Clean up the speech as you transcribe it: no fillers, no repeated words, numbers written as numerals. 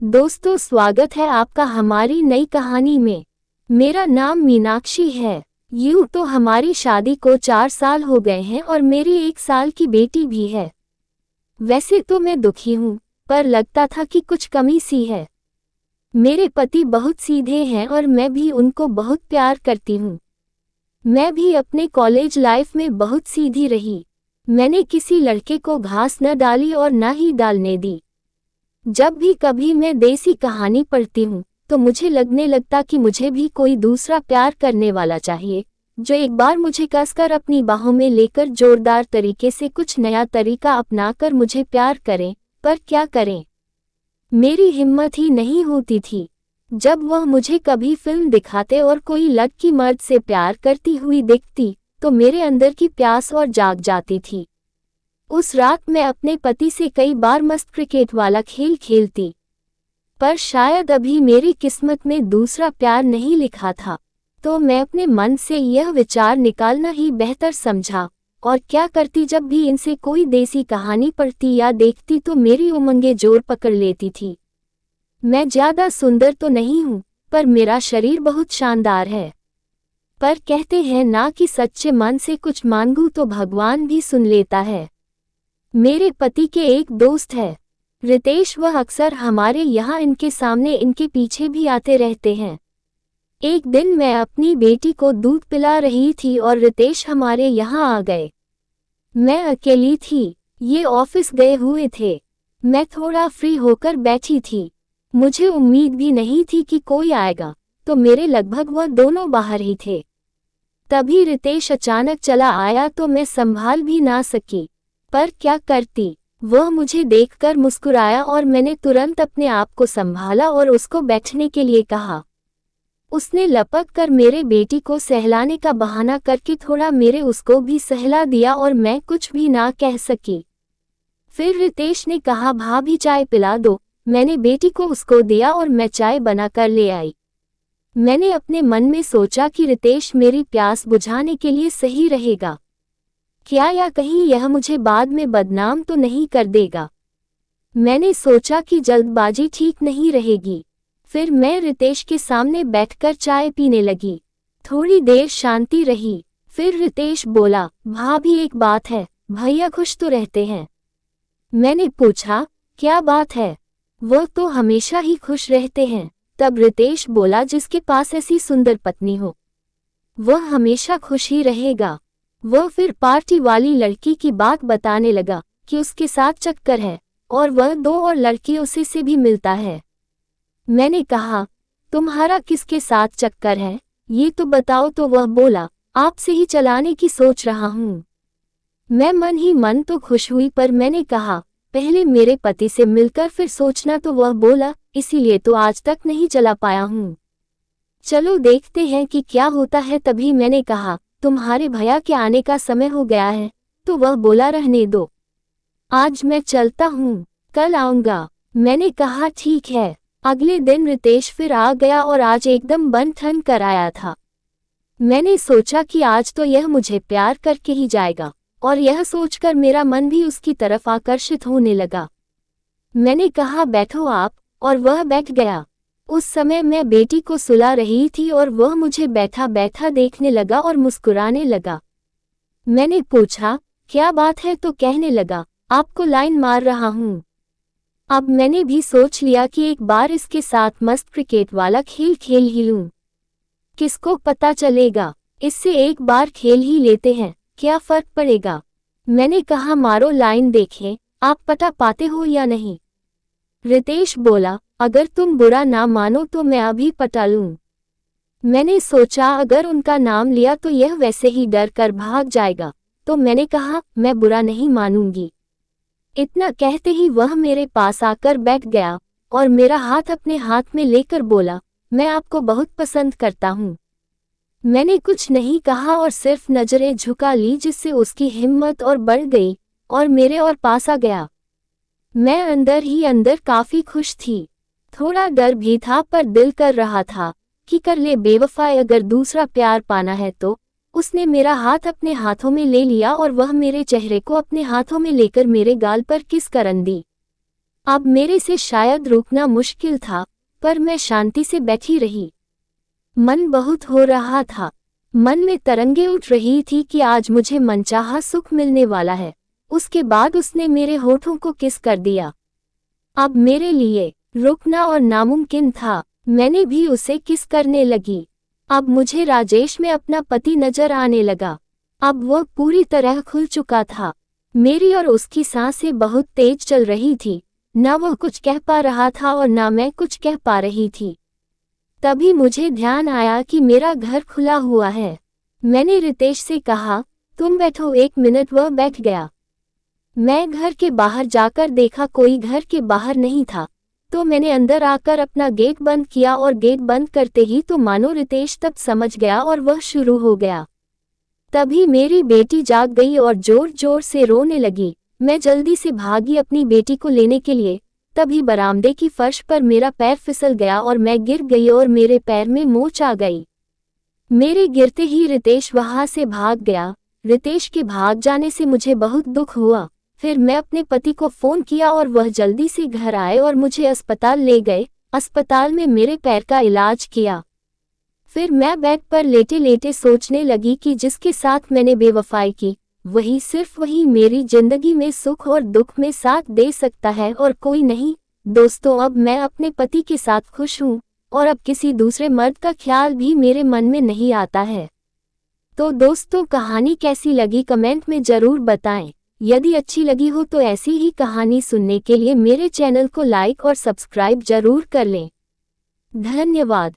दोस्तों, स्वागत है आपका हमारी नई कहानी में। मेरा नाम मीनाक्षी है। यूं तो हमारी शादी को 4 साल हो गए हैं और मेरी 1 साल की बेटी भी है। वैसे तो मैं दुखी हूँ, पर लगता था कि कुछ कमी सी है। मेरे पति बहुत सीधे हैं और मैं भी उनको बहुत प्यार करती हूँ। मैं भी अपने कॉलेज लाइफ में बहुत सीधी रही। मैंने किसी लड़के को घास न डाली और न ही डालने दी। जब भी कभी मैं देसी कहानी पढ़ती हूँ तो मुझे लगने लगता कि मुझे भी कोई दूसरा प्यार करने वाला चाहिए, जो एक बार मुझे कसकर अपनी बाहों में लेकर जोरदार तरीके से कुछ नया तरीका अपनाकर मुझे प्यार करे। पर क्या करें, मेरी हिम्मत ही नहीं होती थी। जब वह मुझे कभी फिल्म दिखाते और कोई लड़की मर्द से प्यार करती हुई दिखती तो मेरे अंदर की प्यास और जाग जाती थी। उस रात मैं अपने पति से कई बार मस्त क्रिकेट वाला खेल खेलती, पर शायद अभी मेरी किस्मत में दूसरा प्यार नहीं लिखा था। तो मैं अपने मन से यह विचार निकालना ही बेहतर समझा। और क्या करती, जब भी इनसे कोई देसी कहानी पढ़ती या देखती तो मेरी उमंगें जोर पकड़ लेती थी। मैं ज्यादा सुंदर तो नहीं हूँ, पर मेरा शरीर बहुत शानदार है। पर कहते हैं ना कि सच्चे मन से कुछ मांगू तो भगवान भी सुन लेता है। मेरे पति के एक दोस्त है रितेश, वह अक्सर हमारे यहाँ इनके सामने इनके पीछे भी आते रहते हैं। एक दिन मैं अपनी बेटी को दूध पिला रही थी और रितेश हमारे यहाँ आ गए। मैं अकेली थी, ये ऑफिस गए हुए थे। मैं थोड़ा फ्री होकर बैठी थी। मुझे उम्मीद भी नहीं थी कि कोई आएगा, तो मेरे लगभग वह दोनों बाहर ही थे। तभी रितेश अचानक चला आया तो मैं संभाल भी ना सकी। पर क्या करती, वह मुझे देखकर मुस्कुराया और मैंने तुरंत अपने आप को संभाला और उसको बैठने के लिए कहा। उसने लपक कर मेरे बेटी को सहलाने का बहाना करके थोड़ा मेरे उसको भी सहला दिया और मैं कुछ भी ना कह सकी। फिर रितेश ने कहा, भाभी चाय पिला दो। मैंने बेटी को उसको दिया और मैं चाय बनाकर ले आई। मैंने अपने मन में सोचा कि रितेश मेरी प्यास बुझाने के लिए सही रहेगा क्या, या कहीं यह मुझे बाद में बदनाम तो नहीं कर देगा। मैंने सोचा कि जल्दबाजी ठीक नहीं रहेगी। फिर मैं रितेश के सामने बैठकर चाय पीने लगी। थोड़ी देर शांति रही, फिर रितेश बोला, भाभी एक बात है, भैया खुश तो रहते हैं। मैंने पूछा, क्या बात है? वह तो हमेशा ही खुश रहते हैं। तब रितेश बोला, जिसके पास ऐसी सुंदर पत्नी हो वह हमेशा खुश ही रहेगा। वह फिर पार्टी वाली लड़की की बात बताने लगा कि उसके साथ चक्कर है और वह 2 और लड़कियों से भी मिलता है। मैंने कहा, तुम्हारा किसके साथ चक्कर है, ये तो बताओ। तो वह बोला, आपसे ही चलाने की सोच रहा हूँ। मैं मन ही मन तो खुश हुई, पर मैंने कहा, पहले मेरे पति से मिलकर फिर सोचना। तो वह बोला, इसीलिए तो आज तक नहीं चला पाया हूँ। चलो देखते हैं कि क्या होता है। तभी मैंने कहा, तुम्हारे भैया के आने का समय हो गया है। तो वह बोला, रहने दो, आज मैं चलता हूँ, कल आऊँगा। मैंने कहा, ठीक है। अगले दिन रितेश फिर आ गया और आज एकदम बन ठन कर आया था। मैंने सोचा कि आज तो यह मुझे प्यार करके ही जाएगा, और यह सोचकर मेरा मन भी उसकी तरफ आकर्षित होने लगा। मैंने कहा, बैठो आप, और वह बैठ गया। उस समय मैं बेटी को सुला रही थी और वह मुझे बैठा बैठा देखने लगा और मुस्कुराने लगा। मैंने पूछा, क्या बात है? तो कहने लगा, आपको लाइन मार रहा हूँ। अब मैंने भी सोच लिया कि एक बार इसके साथ मस्त क्रिकेट वाला खेल खेल ही लूँ। किसको पता चलेगा, इससे एक बार खेल ही लेते हैं, क्या फर्क पड़ेगा। मैंने कहा, मारो लाइन, देखें आप पटा पाते हो या नहीं। रितेश बोला, अगर तुम बुरा ना मानो तो मैं अभी पटा लूं। मैंने सोचा अगर उनका नाम लिया तो यह वैसे ही डर कर भाग जाएगा, तो मैंने कहा, मैं बुरा नहीं मानूंगी। इतना कहते ही वह मेरे पास आकर बैठ गया और मेरा हाथ अपने हाथ में लेकर बोला, मैं आपको बहुत पसंद करता हूँ। मैंने कुछ नहीं कहा और सिर्फ नजरें झुका ली, जिससे उसकी हिम्मत और बढ़ गई और मेरे और पास आ गया। मैं अंदर ही अंदर काफी खुश थी। थोड़ा डर भी था, पर दिल कर रहा था कि कर ले बेवफाई, अगर दूसरा प्यार पाना है तो। उसने मेरा हाथ अपने हाथों में ले लिया और वह मेरे चेहरे को अपने हाथों में लेकर मेरे गाल पर किस करन दी। अब मेरे से शायद रुकना मुश्किल था, पर मैं शांति से बैठी रही। मन बहुत हो रहा था। मन में तरंगे उठ रही थी कि आज मुझे मनचाहा सुख मिलने वाला है। उसके बाद उसने मेरे होठों को किस कर दिया। अब मेरे लिए रुकना और नामुमकिन था। मैंने भी उसे किस करने लगी। अब मुझे राजेश में अपना पति नजर आने लगा। अब वह पूरी तरह खुल चुका था। मेरी और उसकी सांसें बहुत तेज चल रही थी। न वह कुछ कह पा रहा था और न मैं कुछ कह पा रही थी। तभी मुझे ध्यान आया कि मेरा घर खुला हुआ है। मैंने रितेश से कहा, तुम बैठो 1 मिनट। वह बैठ गया। मैं घर के बाहर जाकर देखा, कोई घर के बाहर नहीं था। तो मैंने अंदर आकर अपना गेट बंद किया और गेट बंद करते ही तो मानो रितेश तब समझ गया और वह शुरू हो गया। तभी मेरी बेटी जाग गई और जोर जोर से रोने लगी। मैं जल्दी से भागी अपनी बेटी को लेने के लिए। तभी बरामदे की फर्श पर मेरा पैर फिसल गया और मैं गिर गई और मेरे पैर में मोच आ गई। मेरे गिरते ही रितेश वहां से भाग गया। रितेश के भाग जाने से मुझे बहुत दुख हुआ। फिर मैं अपने पति को फोन किया और वह जल्दी से घर आए और मुझे अस्पताल ले गए। अस्पताल में मेरे पैर का इलाज किया। फिर मैं बेड पर लेटे लेटे सोचने लगी कि जिसके साथ मैंने बेवफाई की, वही सिर्फ वही मेरी जिंदगी में सुख और दुख में साथ दे सकता है और कोई नहीं। दोस्तों, अब मैं अपने पति के साथ खुश हूँ और अब किसी दूसरे मर्द का ख्याल भी मेरे मन में नहीं आता है। तो दोस्तों, कहानी कैसी लगी कमेंट में जरूर बताएं। यदि अच्छी लगी हो तो ऐसी ही कहानी सुनने के लिए मेरे चैनल को लाइक और सब्सक्राइब जरूर कर लें। धन्यवाद।